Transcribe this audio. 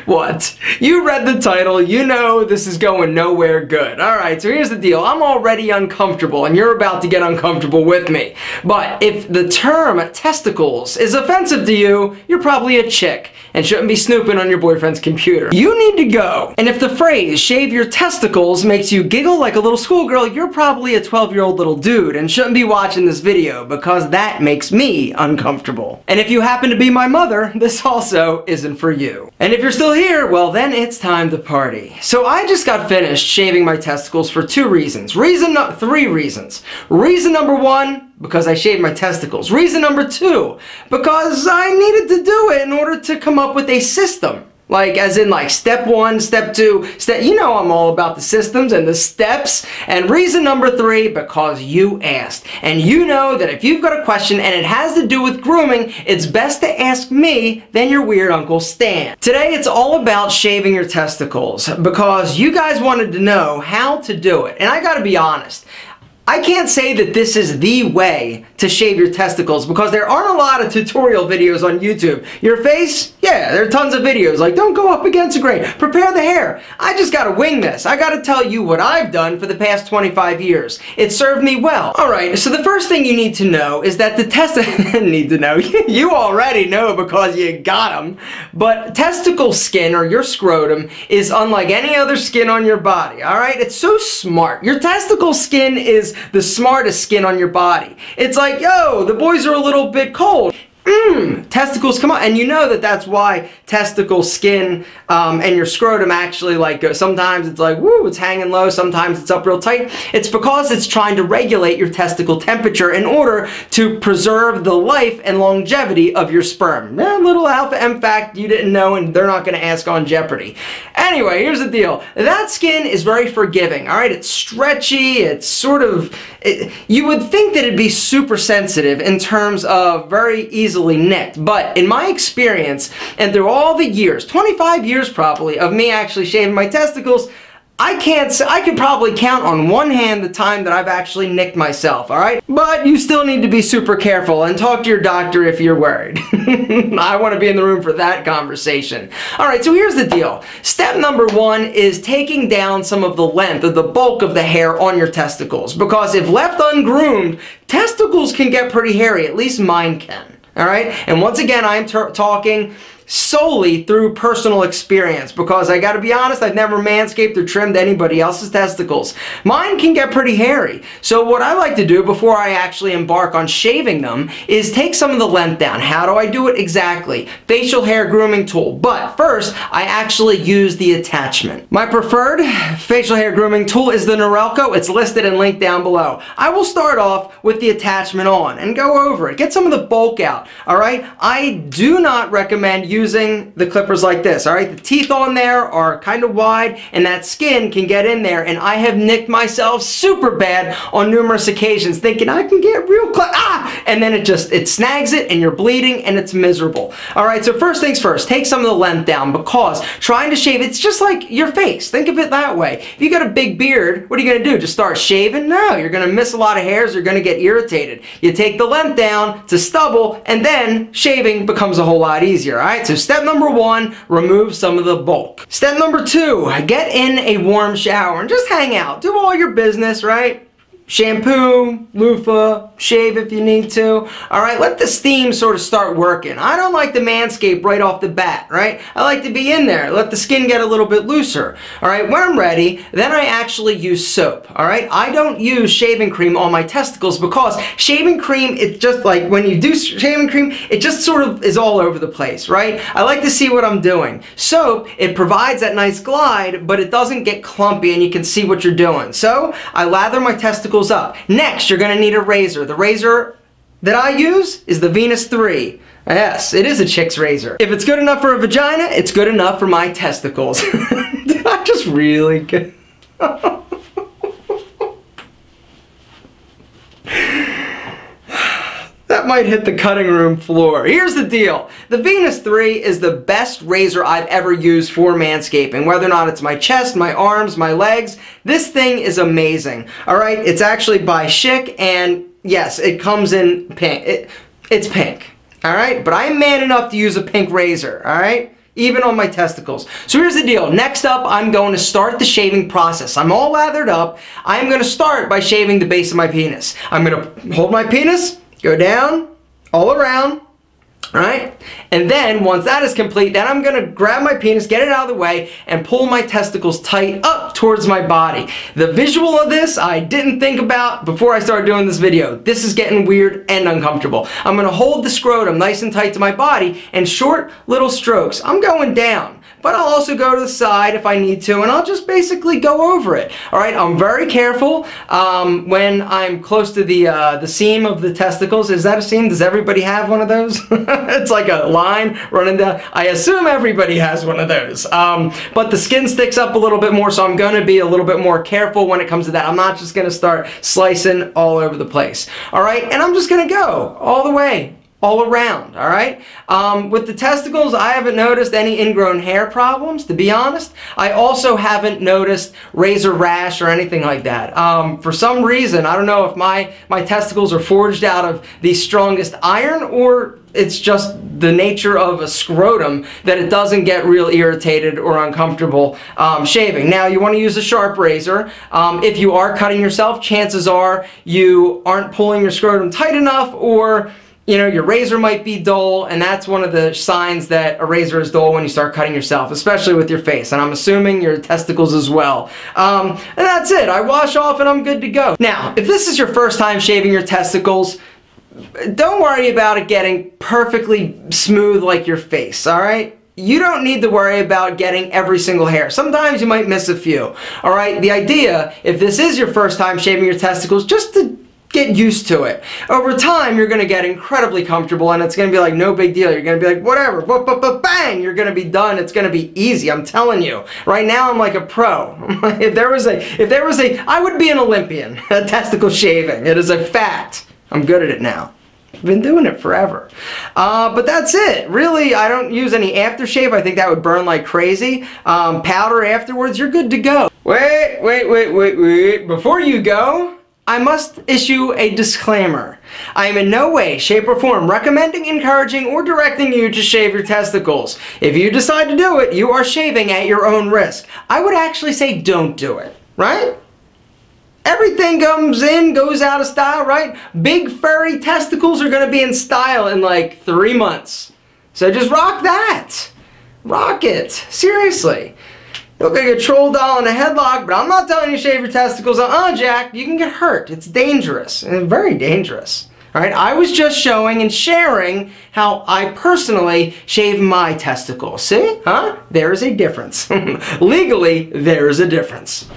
What? You read the title, you know this is going nowhere good. Alright, so here's the deal. I'm already uncomfortable and you're about to get uncomfortable with me. But if the term testicles is offensive to you, you're probably a chick and shouldn't be snooping on your boyfriend's computer. You need to go. And if the phrase shave your testicles makes you giggle like a little schoolgirl, you're probably a 12-year-old little dude and shouldn't be watching this video because that makes me uncomfortable. And if you happen to be my mother, this also isn't for you. And if you're still here, well then it's time to party. So I just got finished shaving my testicles for three reasons. Reason number one, because I shaved my testicles. Reason number two, because I needed to do it in order to come up with a system. Like, as in like step one, step two, you know I'm all about the systems and the steps. And reason number three, because you asked. And you know that if you've got a question and it has to do with grooming, it's best to ask me than your weird Uncle Stan. Today it's all about shaving your testicles because you guys wanted to know how to do it. And I gotta be honest, I can't say that this is the way to shave your testicles because there aren't a lot of tutorial videos on YouTube. Your face? Yeah, there are tons of videos like don't go up against a grain, prepare the hair. I just gotta wing this. I gotta tell you what I've done for the past 25 years. It served me well. Alright, so the first thing you need to know is that the need to know. You already know because you got them. But testicle skin or your scrotum is unlike any other skin on your body. Alright, it's so smart. Your testicle skin is the smartest skin on your body. It's like, yo, the boys are a little bit cold. Testicles come out, and you know that that's why testicle skin and your scrotum actually like go. Sometimes it's like, woo, it's hanging low, sometimes it's up real tight. It's because it's trying to regulate your testicle temperature in order to preserve the life and longevity of your sperm. Little alpha M fact you didn't know and they're not going to ask on Jeopardy. Anyway, here's the deal. That skin is very forgiving, alright? It's stretchy, it's sort of, you would think that it'd be super sensitive in terms of very easily nicked, but in my experience, and through all the years, 25 years probably, of me actually shaving my testicles, I could probably count on one hand the time that I've actually nicked myself, alright? But you still need to be super careful and talk to your doctor if you're worried. I want to be in the room for that conversation. Alright, so here's the deal. Step number one is taking down some of the length or the bulk of the hair on your testicles, because if left ungroomed, testicles can get pretty hairy, at least mine can. Alright, and once again I'm talking solely through personal experience because I gotta be honest, I've never manscaped or trimmed anybody else's testicles. Mine can get pretty hairy. So what I like to do before I actually embark on shaving them is take some of the length down. How do I do it exactly? Facial hair grooming tool. But first, I actually use the attachment. My preferred facial hair grooming tool is the Norelco. It's listed and linked down below. I will start off with the attachment on and go over it. Get some of the bulk out, alright? I do not recommend using the clippers like this, alright? The teeth on there are kind of wide and that skin can get in there, and I have nicked myself super bad on numerous occasions thinking I can get real close, and then it snags it and you're bleeding and it's miserable. Alright, so first things first, take some of the length down because trying to shave, it's just like your face. Think of it that way. If you got a big beard, what are you going to do? Just start shaving? No, you're going to miss a lot of hairs, you're going to get irritated. You take the length down to stubble and then shaving becomes a whole lot easier, alright? So step number one, remove some of the bulk. Step number two, get in a warm shower and just hang out. Do all your business, right? Shampoo, loofah, shave if you need to. Alright, let the steam sort of start working. I don't like to manscape right off the bat, right? I like to be in there, let the skin get a little bit looser. Alright, when I'm ready, then I actually use soap. Alright, I don't use shaving cream on my testicles because shaving cream, it's just like when you do shaving cream, it just sort of is all over the place, right? I like to see what I'm doing. Soap, it provides that nice glide, but it doesn't get clumpy and you can see what you're doing. So, I lather my testicles up. Next, you're going to need a razor. The razor that I use is the Venus 3. Yes, it is a chick's razor. If it's good enough for a vagina, it's good enough for my testicles. Did I just really get... That might hit the cutting room floor. Here's the deal. The Venus 3 is the best razor I've ever used for manscaping. Whether or not it's my chest, my arms, my legs, this thing is amazing. Alright, it's actually by Schick, and yes, it comes in pink. It's pink. Alright, but I'm man enough to use a pink razor. Alright? even on my testicles. So here's the deal. Next up, I'm going to start the shaving process. I'm all lathered up. I'm going to start by shaving the base of my penis. I'm going to hold my penis, go down, all around, right? And then once that is complete, then I'm going to grab my penis, get it out of the way, and pull my testicles tight up towards my body. The visual of this, I didn't think about before I started doing this video. This is getting weird and uncomfortable. I'm going to hold the scrotum nice and tight to my body and short little strokes. I'm going down, but I'll also go to the side if I need to, and I'll just basically go over it. All right, I'm very careful when I'm close to the seam of the testicles. Is that a seam? Does everybody have one of those? It's like a line running down. I assume everybody has one of those. But the skin sticks up a little bit more, so I'm going to be a little bit more careful when it comes to that. I'm not just going to start slicing all over the place. All right, and I'm just going to go all the way, all around, all right? With the testicles, I haven't noticed any ingrown hair problems, to be honest. I also haven't noticed razor rash or anything like that. For some reason, I don't know if my testicles are forged out of the strongest iron, or it's just the nature of a scrotum that it doesn't get real irritated or uncomfortable shaving. Now, you want to use a sharp razor. If you are cutting yourself, chances are you aren't pulling your scrotum tight enough, or you know, your razor might be dull, and that's one of the signs that a razor is dull when you start cutting yourself, especially with your face, and I'm assuming your testicles as well. And that's it. I wash off and I'm good to go. Now, if this is your first time shaving your testicles, don't worry about it getting perfectly smooth like your face, all right? You don't need to worry about getting every single hair. Sometimes you might miss a few, all right? The idea, if this is your first time shaving your testicles, just to get used to it. Over time, you're going to get incredibly comfortable, and it's going to be like no big deal. You're going to be like, whatever, bang, you're going to be done. It's going to be easy, I'm telling you. Right now, I'm like a pro. If there was a, I would be an Olympian at testicle shaving. It is a fact. I'm good at it now. I've been doing it forever. But that's it. Really, I don't use any aftershave. I think that would burn like crazy. Powder afterwards, you're good to go. Wait. Before you go, I must issue a disclaimer. I am in no way, shape, or form recommending, encouraging, or directing you to shave your testicles. If you decide to do it, you are shaving at your own risk. I would actually say don't do it, right? Everything comes in, goes out of style, right? Big furry testicles are going to be in style in like 3 months. So just rock that. Rock it. Seriously. You look like a troll doll in a headlock, but I'm not telling you to shave your testicles. Jack, you can get hurt. It's dangerous, and very dangerous. All right, I was just showing and sharing how I personally shave my testicles. See? Huh? There is a difference. Legally, there is a difference.